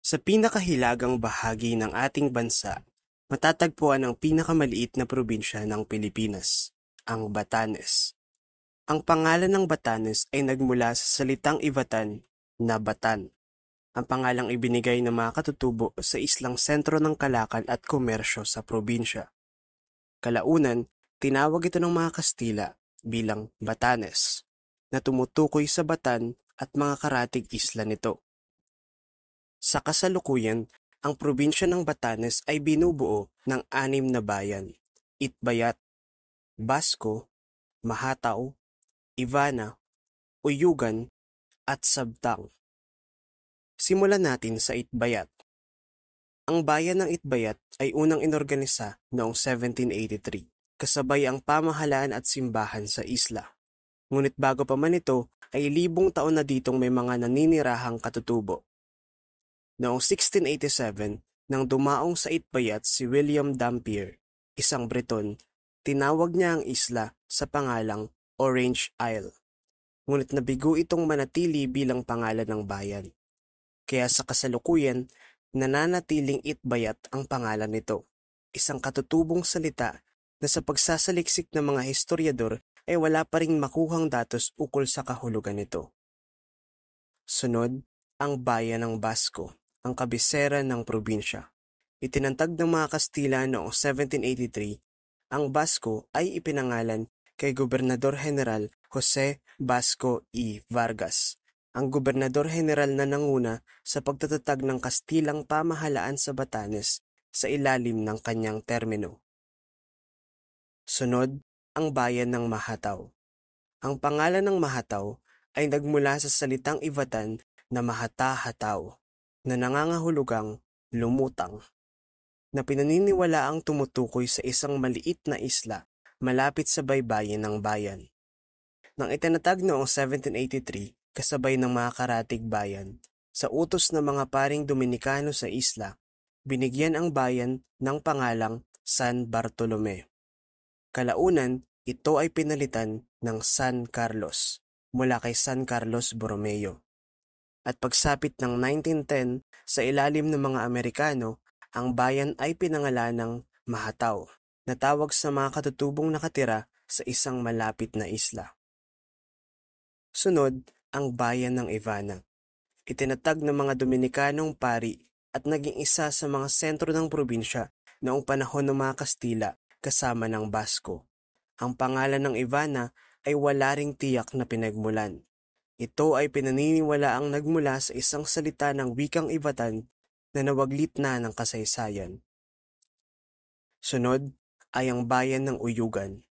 Sa pinakahilagang bahagi ng ating bansa, matatagpuan ang pinakamaliit na probinsya ng Pilipinas, ang Batanes. Ang pangalan ng Batanes ay nagmula sa salitang Ivatan na Batan, ang pangalang ibinigay ng mga katutubo sa islang sentro ng kalakal at komersyo sa probinsya. Kalaunan, tinawag ito ng mga Kastila bilang Batanes, na tumutukoy sa Batan at mga karatig isla nito. Sa kasalukuyan, ang probinsya ng Batanes ay binubuo ng 6 na bayan: Itbayat, Basco, Mahataw, Ivana, Uyugan, at Sabtang. Simulan natin sa Itbayat. Ang bayan ng Itbayat ay unang inorganisa noong 1783, kasabay ang pamahalaan at simbahan sa isla. Ngunit bago pa man ito, ay libong taon na ditong may mga naninirahang katutubo. Noong 1687, nang dumaong sa Itbayat si William Dampier, isang Breton, tinawag niya ang isla sa pangalang Orange Isle. Ngunit nabigo itong manatili bilang pangalan ng bayan. Kaya sa kasalukuyan, nananatiling Itbayat ang pangalan nito, isang katutubong salita na sa pagsasaliksik ng mga historiador ay wala pa ring makuhang datos ukol sa kahulugan nito. Sunod, ang bayan ng Basco, ang kabisera ng probinsya. Itinantag ng mga Kastila noong 1783, ang Basco ay ipinangalan kay Gobernador General Jose Basco y Vargas, ang Gobernador General na nanguna sa pagtatatag ng Kastilang pamahalaan sa Batanes sa ilalim ng kanyang termino. Sunod, ang bayan ng Mahataw. Ang pangalan ng Mahataw ay nagmula sa salitang Ivatan na mahata-hataw, na nangangahulugang lumutang, na pinaniniwalaang tumutukoy sa isang maliit na isla malapit sa baybayin ng bayan. Nang itinatag noong 1783, kasabay ng mga karatig bayan, sa utos ng mga paring Dominikano sa isla, binigyan ang bayan ng pangalang San Bartolome. Kalaunan, ito ay pinalitan ng San Carlos mula kay San Carlos Borromeo. At pagsapit ng 1910, sa ilalim ng mga Amerikano, ang bayan ay pinangalan ng Mahataw, na tawag sa mga katutubong nakatira sa isang malapit na isla. Sunod, ang bayan ng Ivana. Itinatag ng mga Dominikanong pari at naging isa sa mga sentro ng probinsya noong panahon ng mga Kastila kasama ng Basco. Ang pangalan ng Ivana ay wala ring tiyak na pinagmulan. Ito ay pinaniniwalaang nagmula sa isang salita ng wikang Ivatan na nawaglit na ng kasaysayan. Sunod ay ang bayan ng Uyugan.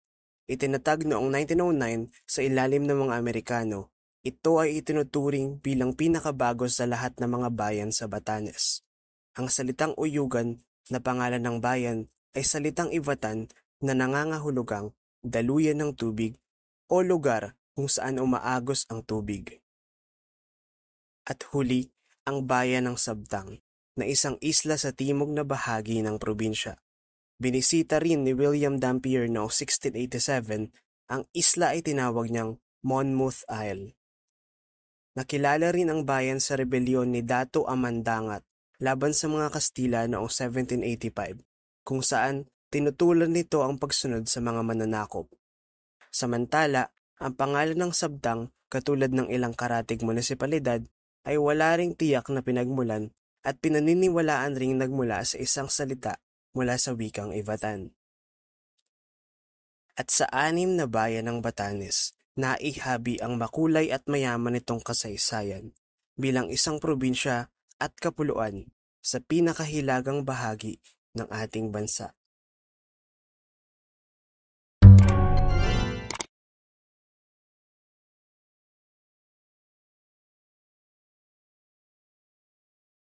Itinatag noong 1909 sa ilalim ng mga Amerikano. Ito ay itinuturing bilang pinakabago sa lahat ng mga bayan sa Batanes. Ang salitang Uyugan na pangalan ng bayan ay salitang Ivatan na nangangahulugang daluyan ng tubig o lugar kung saan umaagos ang tubig. At huli, ang bayan ng Sabtang, na isang isla sa timog na bahagi ng probinsya. Binisita rin ni William Dampier noong 1687, ang isla ay tinawag niyang Monmouth Isle. Nakilala rin ang bayan sa rebelyon ni Dato Amandangat laban sa mga Kastila noong 1785, kung saan tinutulan nito ang pagsunod sa mga mananakop. Samantala, ang pangalan ng Sabtang, katulad ng ilang karatig munisipalidad, ay wala ring tiyak na pinagmulan at pinaniniwalaan ring nagmula sa isang salita mula sa wikang Ivatan. At sa 6 na bayan ng Batanes, naihabi ang makulay at mayaman nitong kasaysayan bilang isang probinsya at kapuluan sa pinakahilagang bahagi ng ating bansa.